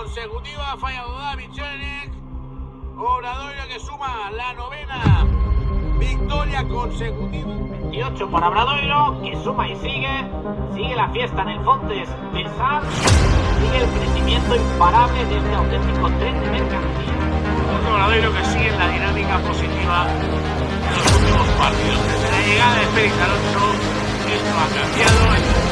consecutiva, fallado David Jelinek. Obradoiro que suma la novena victoria consecutiva. 28 para Obradoiro, que suma y sigue la fiesta en el Fontes Bersal, sigue el crecimiento imparable de este auténtico tren de mercancías. Un Obradoiro que sigue en la dinámica positiva de los últimos partidos. Desde la llegada de Félix Alonso, esto ha cambiado.